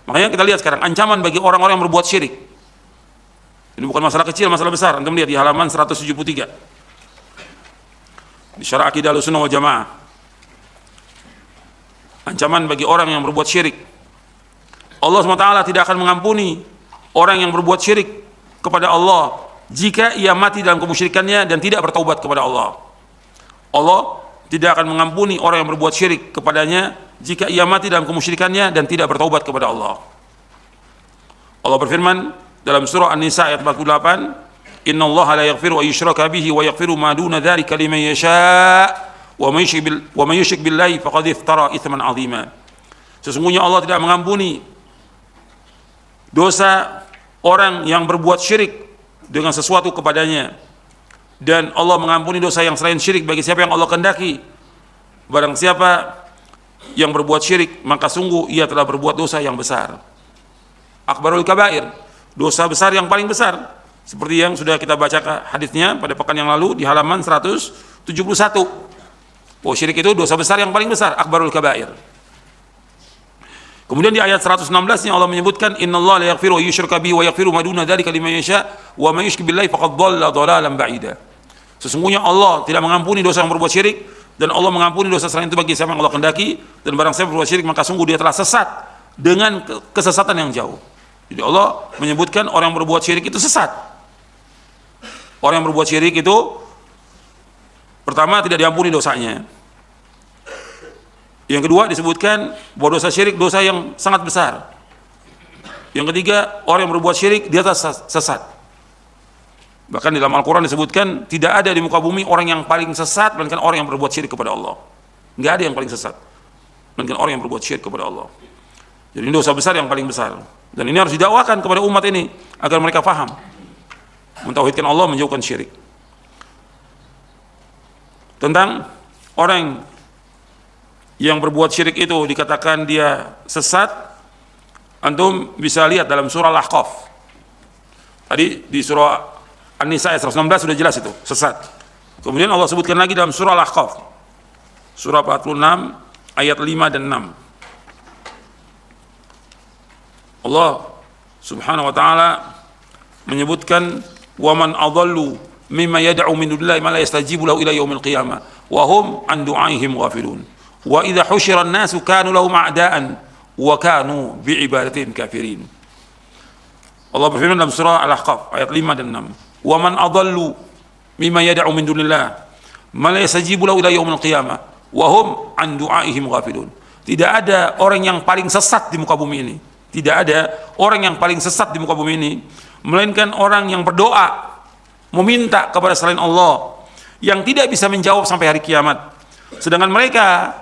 Makanya kita lihat sekarang ancaman bagi orang-orang yang berbuat syirik. Ini bukan masalah kecil, masalah besar. Antum lihat di halaman 173 di Syarah Aqidah Ahlussunnah wal Jamaah. Ancaman bagi orang yang berbuat syirik. Allah SWT tidak akan mengampuni orang yang berbuat syirik kepada Allah jika ia mati dalam kemusyrikannya dan tidak bertaubat kepada Allah. Allah tidak akan mengampuni orang yang berbuat syirik kepadanya jika ia mati dalam kemusyrikannya dan tidak bertaubat kepada Allah. Allah berfirman dalam surah An-Nisa ayat 48, "Innallaha la yaghfiru an yushraka bihi wa yaghfiru ma duna dzalika liman yasha' wa may yushrik billahi faqad iftara itsman 'azima." Sesungguhnya Allah tidak mengampuni dosa orang yang berbuat syirik dengan sesuatu kepadanya, dan Allah mengampuni dosa yang selain syirik bagi siapa yang Allah kehendaki. Barang siapa yang berbuat syirik, maka sungguh ia telah berbuat dosa yang besar. Akbarul kabair, dosa besar yang paling besar, seperti yang sudah kita baca hadisnya pada pekan yang lalu di halaman 171. Oh, syirik itu dosa besar yang paling besar, akbarul kabair. Kemudian di ayat 116 Allah menyebutkan, "Innallaha la yaghfiru yusyraka bihi wa yaghfiru ma duna dzalika liman yasha' wa may yushrik billahi faqad dhalla dhalalan ba'ida." Sesungguhnya Allah tidak mengampuni dosa yang berbuat syirik, dan Allah mengampuni dosa selain itu bagi siapa yang Allah kehendaki, dan barang siapa berbuat syirik maka sungguh dia telah sesat dengan kesesatan yang jauh. Jadi Allah menyebutkan orang yang berbuat syirik itu sesat. Orang yang berbuat syirik itu pertama tidak diampuni dosanya. Yang kedua disebutkan bahwa dosa syirik dosa yang sangat besar. Yang ketiga, orang yang berbuat syirik dia sesat. Bahkan di dalam Al-Quran disebutkan tidak ada di muka bumi orang yang paling sesat melainkan orang yang berbuat syirik kepada Allah. Nggak ada yang paling sesat melainkan orang yang berbuat syirik kepada Allah. Jadi ini dosa besar yang paling besar, dan ini harus didakwakan kepada umat ini agar mereka faham, mentauhidkan Allah, menjauhkan syirik. Tentang orang yang berbuat syirik itu dikatakan dia sesat, antum bisa lihat dalam surah Al-Ahqaf. Tadi di surah An-Nisa ayat 116 sudah jelas itu, sesat. Kemudian Allah sebutkan lagi dalam surah Al-Ahqaf, surah 46 ayat 5 dan 6. Allah Subhanahu wa taala menyebutkan, "Wa man adallu mimma yad'u min dunillahi ma la yastajibu lahu ila yaumil qiyamah wa hum an du'aihim ghafilun. Wa idza husyira an-nasu kanu lahum a'daan wa kanu bi'ibadatihim kafirin." Allah berfirman dalam surah Al-Ahqaf ayat 5 dan 6, "Wa man adallu mimma yad'u min dunillahi ma la yastajibu lahu ila yaumil qiyamah wa hum an du'aihim ghafilun." Tidak ada orang yang paling sesat di muka bumi ini. Tidak ada orang yang paling sesat di muka bumi ini melainkan orang yang berdoa meminta kepada selain Allah, yang tidak bisa menjawab sampai hari kiamat, sedangkan mereka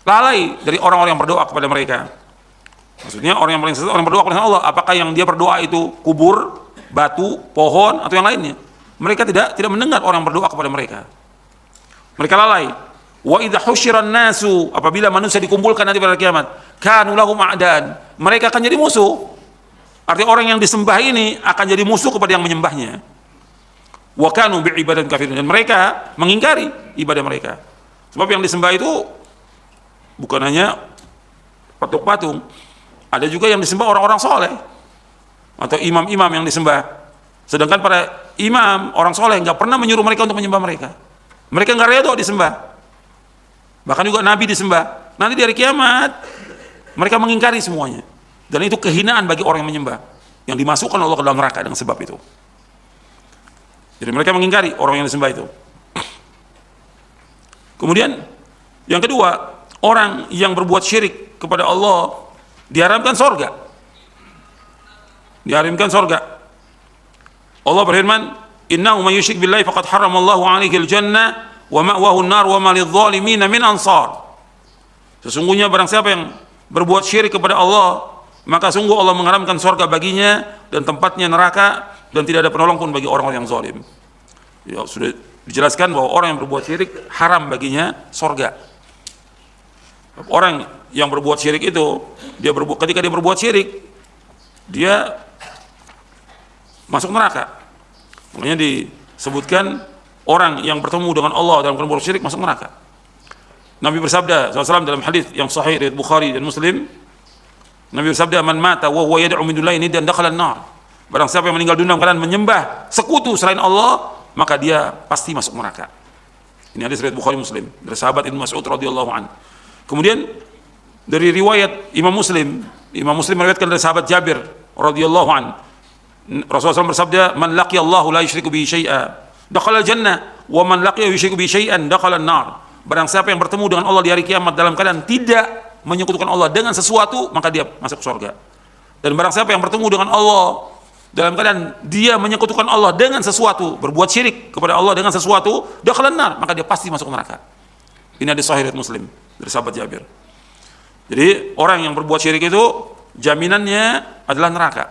lalai dari orang-orang yang berdoa kepada mereka. Maksudnya orang yang paling sesat orang yang berdoa kepada Allah. Apakah yang dia berdoa itu kubur, batu, pohon, atau yang lainnya? Mereka tidak mendengar orang yang berdoa kepada mereka. Mereka lalai. Wa idza husyiran nasu, apabila manusia dikumpulkan nanti pada kiamat, kanu lahum a'dan, mereka akan jadi musuh. Artinya orang yang disembah ini akan jadi musuh kepada yang menyembahnya. Wa kanu bi'ibadatin kafirin, dan mereka mengingkari ibadah mereka. Sebab yang disembah itu bukan hanya patung-patung, ada juga yang disembah orang-orang soleh atau imam-imam yang disembah. Sedangkan para imam orang soleh nggak pernah menyuruh mereka untuk menyembah mereka. Mereka nggak redha disembah. Bahkan juga Nabi disembah. Nanti di hari kiamat mereka mengingkari semuanya, dan itu kehinaan bagi orang yang menyembah, yang dimasukkan Allah ke dalam neraka dengan sebab itu. Jadi mereka mengingkari orang yang disembah itu. Kemudian yang kedua, orang yang berbuat syirik kepada Allah diharamkan surga. Diharamkan surga. Allah berfirman, "Innahu may yusyrik billahi faqad haramallahu 'alaihil jannah wa ma'wahu an-nar wa ma lidh-dhalimin min ansar." Sesungguhnya barang siapa yang berbuat syirik kepada Allah, maka sungguh Allah mengharamkan surga baginya dan tempatnya neraka, dan tidak ada penolong pun bagi orang-orang yang zalim. Ya, sudah dijelaskan bahwa orang yang berbuat syirik haram baginya surga. Orang yang berbuat syirik itu ketika dia berbuat syirik, dia masuk neraka. Makanya disebutkan orang yang bertemu dengan Allah dalam berbuat syirik masuk neraka. Nabi bersabda SAW dalam hadis yang sahih riwayat Bukhari dan Muslim, Nabi bersabda, "Man mata wa huwa yad'u min dunillahi niddan dakhala an-nar." Barang siapa yang meninggal dunia dalam keadaan menyembah sekutu selain Allah, maka dia pasti masuk neraka. Ini hadis riwayat Bukhari Muslim dari sahabat Ibnu Mas'ud radhiyallahu anhu. Kemudian dari riwayat Imam Muslim meriwayatkan dari sahabat Jabir radhiyallahu anhu. Rasulullah SAW bersabda, "Man laqiya Allah la yusyriku bihi syai'a, dakhala al-jannah, wa man laqiya yusyriku bihi syai'an dakhala an-nar." Barang siapa yang bertemu dengan Allah di hari kiamat dalam keadaan tidak menyekutukan Allah dengan sesuatu, maka dia masuk surga. Dan barang siapa yang bertemu dengan Allah dalam keadaan dia menyekutukan Allah dengan sesuatu, berbuat syirik kepada Allah dengan sesuatu, dakhala an-nar, maka dia pasti masuk neraka. Ini hadis sahih riwayat Muslim dari sahabat Jabir. Jadi orang yang berbuat syirik itu jaminannya adalah neraka.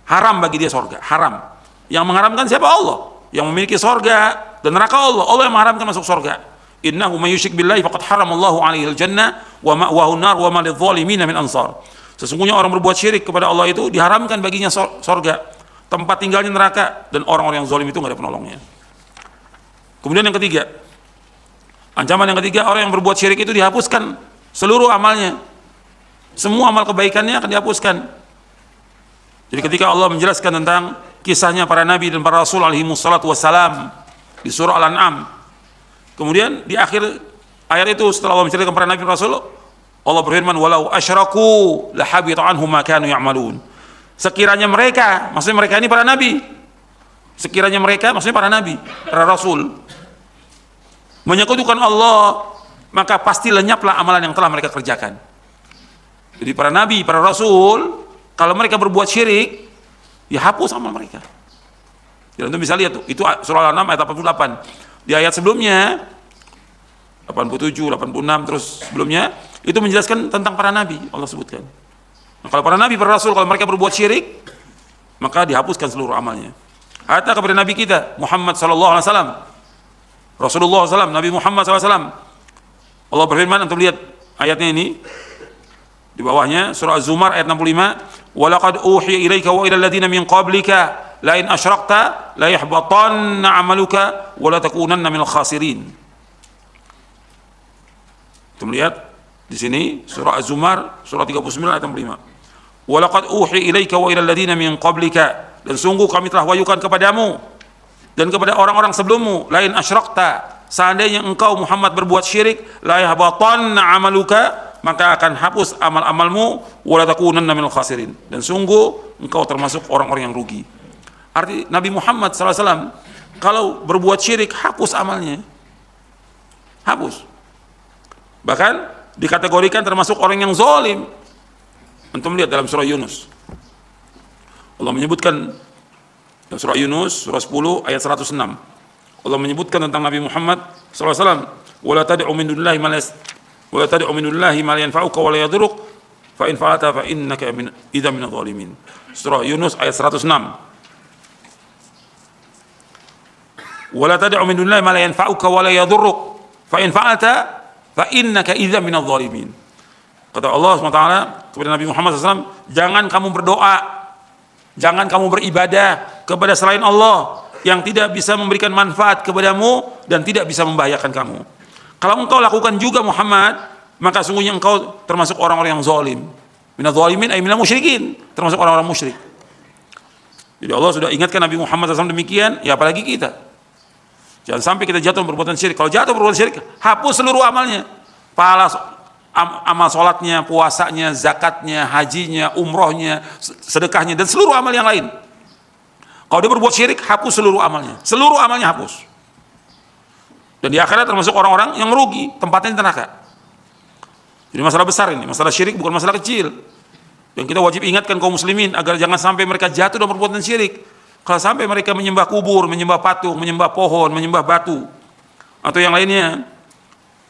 Haram bagi dia surga, haram. Yang mengharamkan siapa? Allah. Yang memiliki surga dan neraka Allah. Allah yang mengharamkan masuk surga. Innahu may yusyrik billahi faqad haramallahu alaihi al-jannah wa ma'wahu an-nar wa ma lidh-dhalimin min ansar. Sesungguhnya orang berbuat syirik kepada Allah itu diharamkan baginya surga, tempat tinggalnya neraka, dan orang-orang yang zalim itu nggak ada penolongnya. Kemudian yang ketiga, ancaman yang ketiga, orang yang berbuat syirik itu dihapuskan seluruh amalnya. Semua amal kebaikannya akan dihapuskan. Jadi ketika Allah menjelaskan tentang kisahnya para nabi dan para rasul alaihi wassalatu wassalam di surah Al-An'am, kemudian di akhir ayat itu setelah Allah menceritakan para nabi dan rasul, Allah berfirman, "Walau asyraku lahabita anhum ma kanu ya'malun." Sekiranya mereka, maksudnya mereka ini para nabi. Sekiranya mereka, maksudnya para nabi, para rasul, menyekutukan Allah, maka pasti lenyaplah amalan yang telah mereka kerjakan. Jadi para nabi, para rasul, kalau mereka berbuat syirik, ya hapus amal mereka. Jadi anda bisa lihat tuh, itu surah Al-An'am ayat 88. Di ayat sebelumnya 87, 86 terus sebelumnya itu menjelaskan tentang para nabi, Allah sebutkan. Nah, kalau para nabi, para rasul, kalau mereka berbuat syirik, maka dihapuskan seluruh amalnya. Hatta kepada nabi kita Muhammad sallallahu alaihi wasallam, Rasulullah SAW, Nabi Muhammad SAW, Allah berfirman, antum lihat ayatnya ini di bawahnya, surah Az-Zumar ayat 65, "Wa laqad uhiya ilaika wa ila alladziina min qablika la in asyrakta la yahbatanna 'amaluka wa la takunanna minal khasirin." Kita melihat di sini surah Az-Zumar surah 39 ayat 65. "Wa laqad uhiya ilaika wa ila alladziina min qablika," dan sungguh kami telah wahyukan kepadamu dan kepada orang-orang sebelummu, lain asyrakta, seandainya engkau Muhammad berbuat syirik, la yahbatanna 'amaluka, maka akan hapus amal-amalmu, wa la takunanna minal khasirin, dan sungguh engkau termasuk orang-orang yang rugi. Arti Nabi Muhammad SAW kalau berbuat syirik hapus amalnya, hapus. Bahkan dikategorikan termasuk orang yang zalim. Antum lihat dalam surah Yunus, Allah menyebutkan dalam surah Yunus surah 10 ayat 106, Allah menyebutkan tentang Nabi Muhammad SAW, "Wala tad'u min dunillahi ma la yanfa'uka wa la yadurruk, fa in fa'alta fa innaka idza minadh dhalimin." Surah Yunus ayat 106. "Wala tad'u min dunillahi ma la yanfa'uka wa la yadurruk, fa in fa'alta fa innaka idza minadh dhalimin." Kata Allah SWT kepada Nabi Muhammad SAW, jangan kamu berdoa, jangan kamu beribadah kepada selain Allah yang tidak bisa memberikan manfaat kepadamu dan tidak bisa membahayakan kamu. Kalau engkau lakukan juga Muhammad, maka sungguhnya engkau termasuk orang-orang yang zalim. Minadh dhalimin ay minal musyrikin, termasuk orang-orang musyrik. Jadi Allah sudah ingatkan Nabi Muhammad SAW demikian, ya apalagi kita. Jangan sampai kita jatuh perbuatan syirik. Kalau jatuh perbuatan syirik, hapus seluruh amalnya. Pahala amal sholatnya, puasanya, zakatnya, hajinya, umrohnya, sedekahnya, dan seluruh amal yang lain. Kalau dia berbuat syirik, hapus seluruh amalnya. Seluruh amalnya hapus. Dan di akhirat termasuk orang-orang yang merugi, tempatnya di neraka. Jadi masalah besar ini, masalah syirik bukan masalah kecil. Dan kita wajib ingatkan kaum muslimin agar jangan sampai mereka jatuh dalam perbuatan syirik. Kalau sampai mereka menyembah kubur, menyembah patung, menyembah pohon, menyembah batu, atau yang lainnya,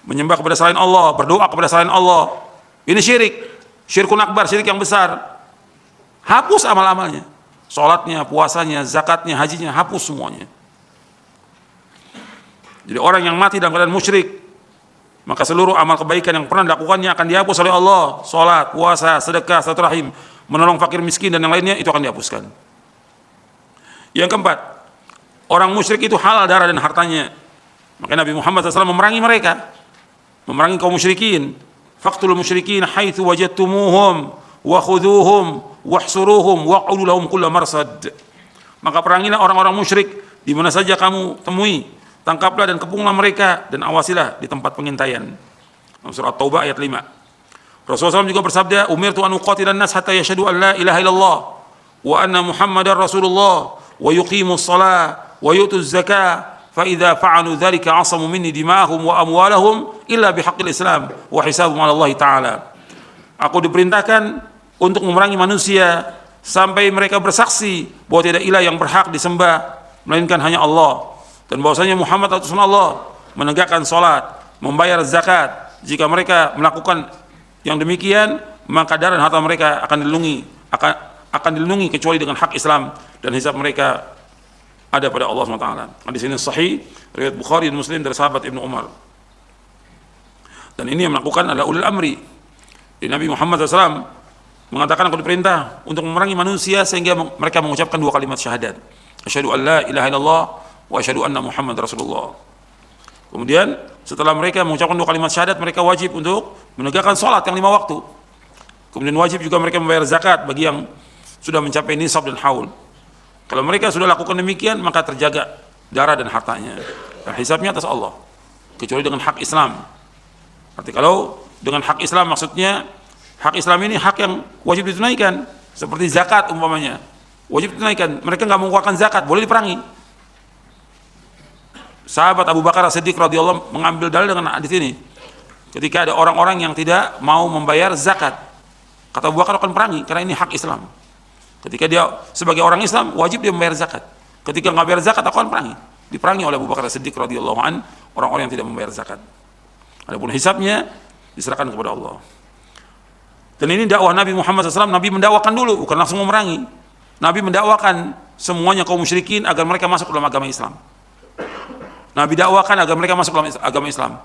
menyembah kepada selain Allah, berdoa kepada selain Allah, ini syirik, syirkun akbar, syirik yang besar. Hapus amal-amalnya, sholatnya, puasanya, zakatnya, hajinya, hapus semuanya. Jadi orang yang mati dalam keadaan musyrik, maka seluruh amal kebaikan yang pernah dilakukannya akan dihapus oleh Allah. Sholat, puasa, sedekah, silaturahim, menolong fakir miskin dan yang lainnya, itu akan dihapuskan. Yang keempat, orang musyrik itu halal darah dan hartanya. Maka Nabi Muhammad SAW memerangi mereka, memerangi kaum musyrikin. faqtulul musyrikin haitsu wajadtumuhum wa khudhuhum wahsuruhum waq'udu lahum kulla marsad. Maka perangilah orang-orang musyrik di mana saja kamu temui, tangkaplah dan kepunglah mereka dan awasilah di tempat pengintaian. Dalam surah Taubah ayat 5. Rasulullah SAW juga bersabda, umirtu an uqatilan nas hatta yashhadu an la ilaha illallah wa anna muhammadar rasulullah wa yuqimus shalah wa yutuz zakah fa idza fa'alu dzalika 'asamu minni dima'ahum wa amwalahum illa bihaqqil islam wa hisabuhum 'ala Allah taala. Aku diperintahkan untuk memerangi manusia sampai mereka bersaksi bahwa tidak ilah yang berhak disembah melainkan hanya Allah, dan bahwasanya Muhammad utusan Allah, menegakkan salat, membayar zakat. Jika mereka melakukan yang demikian, maka darah dan harta mereka akan dilindungi kecuali dengan hak Islam, dan hisab mereka ada pada Allah SWT. Hadis ini sahih riwayat Bukhari dan Muslim dari sahabat Ibnu Umar. Dan ini yang melakukan adalah ulil amri. Di Nabi Muhammad SAW mengatakan, aku diperintah untuk memerangi manusia sehingga mereka mengucapkan 2 kalimat syahadat. Asyhadu an la ilaha illallah wa asyhadu anna Muhammad Rasulullah. Kemudian setelah mereka mengucapkan 2 kalimat syahadat, mereka wajib untuk menegakkan salat yang 5 waktu. Kemudian wajib juga mereka membayar zakat bagi yang sudah mencapai nisab dan haul. Kalau mereka sudah lakukan demikian, maka terjaga darah dan hartanya, dan hisabnya atas Allah, kecuali dengan hak Islam. Arti kalau dengan hak Islam maksudnya hak Islam ini hak yang wajib ditunaikan, seperti zakat umpamanya, wajib ditunaikan. Mereka nggak mengeluarkan zakat, boleh diperangi. Sahabat Abu Bakar As-Siddiq radhiyallahu mengambil dalil dengan hadis ini. Ketika ada orang-orang yang tidak mau membayar zakat, kata Abu Bakar, akan perangi karena ini hak Islam. Ketika dia sebagai orang Islam wajib dia membayar zakat. Ketika nggak bayar zakat, aku akan perangi. Diperangi oleh Abu Bakar As-Siddiq radhiyallahu an orang-orang yang tidak membayar zakat. Adapun hisabnya diserahkan kepada Allah. Dan ini dakwah Nabi Muhammad SAW. Nabi mendakwakan dulu, bukan langsung memerangi. Nabi mendakwakan semuanya kaum musyrikin agar mereka masuk dalam agama Islam. Nabi dakwakan agar mereka masuk dalam agama Islam.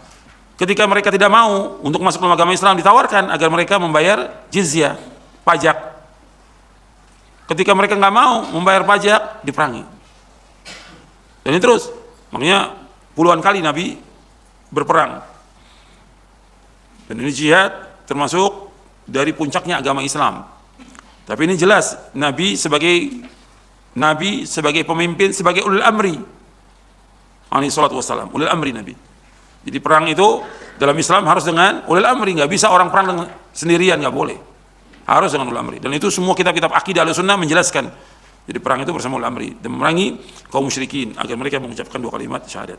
Ketika mereka tidak mau untuk masuk dalam agama Islam, ditawarkan agar mereka membayar jizyah, pajak. Ketika mereka nggak mau membayar pajak, diperangi. Dan ini terus, makanya puluhan kali Nabi berperang. Dan ini jihad termasuk dari puncaknya agama Islam. Tapi ini jelas Nabi sebagai pemimpin, sebagai ulil amri alaihi salatu wassalam, ulil amri Nabi. Jadi perang itu dalam Islam harus dengan ulil amri, nggak bisa orang perang dengan sendirian, nggak boleh, harus dengan ulil amri. Dan itu semua kitab-kitab akidah Ahlussunnah menjelaskan. Jadi perang itu bersama ulil amri dan memerangi kaum musyrikin agar mereka mengucapkan 2 kalimat syahadat.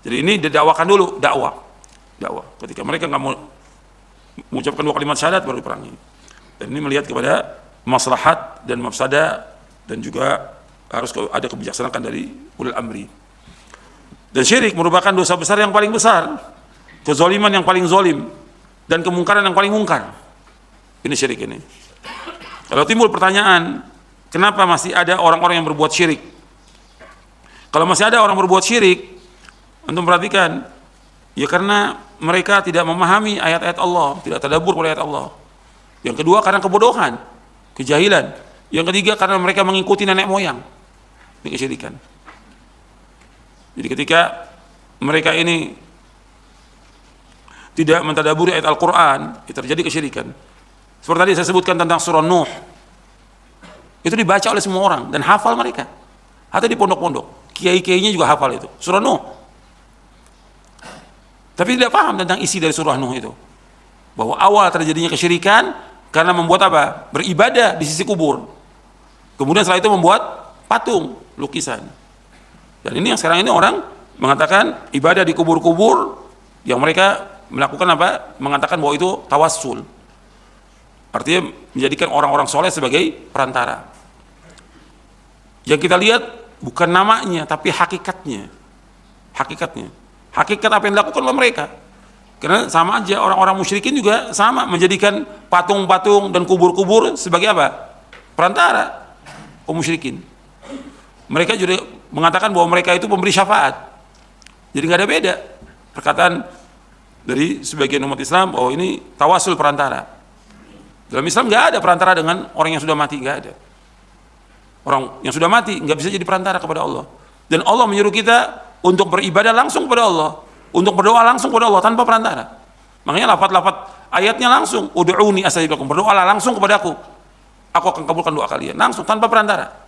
Jadi ini didakwakan dulu, dakwah. Ketika mereka nggak mau mengucapkan 2 kalimat syahadat, baru diperangi. Dan ini melihat kepada maslahat dan mafsadah, dan juga harus ada kebijaksanaan dari ulil amri. Dan syirik merupakan dosa besar yang paling besar, kezaliman yang paling zalim, dan kemungkaran yang paling mungkar. Ini syirik ini. Kalau timbul pertanyaan, kenapa masih ada orang-orang yang berbuat syirik? Kalau masih ada orang berbuat syirik, antum perhatikan, ya karena mereka tidak memahami ayat-ayat Allah, tidak tadabbur pada ayat Allah. Yang kedua karena kebodohan, kejahilan. Yang ketiga karena mereka mengikuti nenek moyang. Ini kesyirikan. Jadi ketika mereka ini tidak mentadaburi ayat Al-Quran, itu terjadi kesyirikan. Seperti tadi saya sebutkan tentang surah Nuh, itu dibaca oleh semua orang dan hafal mereka. Hatta di pondok-pondok, kiai-kiainya juga hafal itu, surah Nuh. Tapi tidak paham tentang isi dari surah Nuh itu, bahwa awal terjadinya kesyirikan karena membuat apa? Beribadah di sisi kubur. Kemudian setelah itu membuat patung, lukisan. Dan ini yang sekarang ini orang mengatakan ibadah di kubur-kubur, yang mereka melakukan apa? Mengatakan bahwa itu tawassul. Artinya menjadikan orang-orang soleh sebagai perantara. Yang kita lihat bukan namanya, tapi hakikatnya. Hakikat apa yang dilakukan oleh mereka. Karena sama aja orang-orang musyrikin juga sama, menjadikan patung-patung dan kubur-kubur sebagai apa? Perantara kaum musyrikin. Mereka juga mengatakan bahwa mereka itu pemberi syafaat. Jadi nggak ada beda perkataan dari sebagian umat Islam, oh ini tawasul perantara. Dalam Islam nggak ada perantara dengan orang yang sudah mati, nggak ada. Orang yang sudah mati nggak bisa jadi perantara kepada Allah. Dan Allah menyuruh kita untuk beribadah langsung kepada Allah, untuk berdoa langsung kepada Allah tanpa perantara. Makanya lafaz-lafaz Ayatnya langsung, ud'uni astajib lakum, berdoalah langsung kepadaku, aku akan kabulkan doa kalian, langsung tanpa perantara.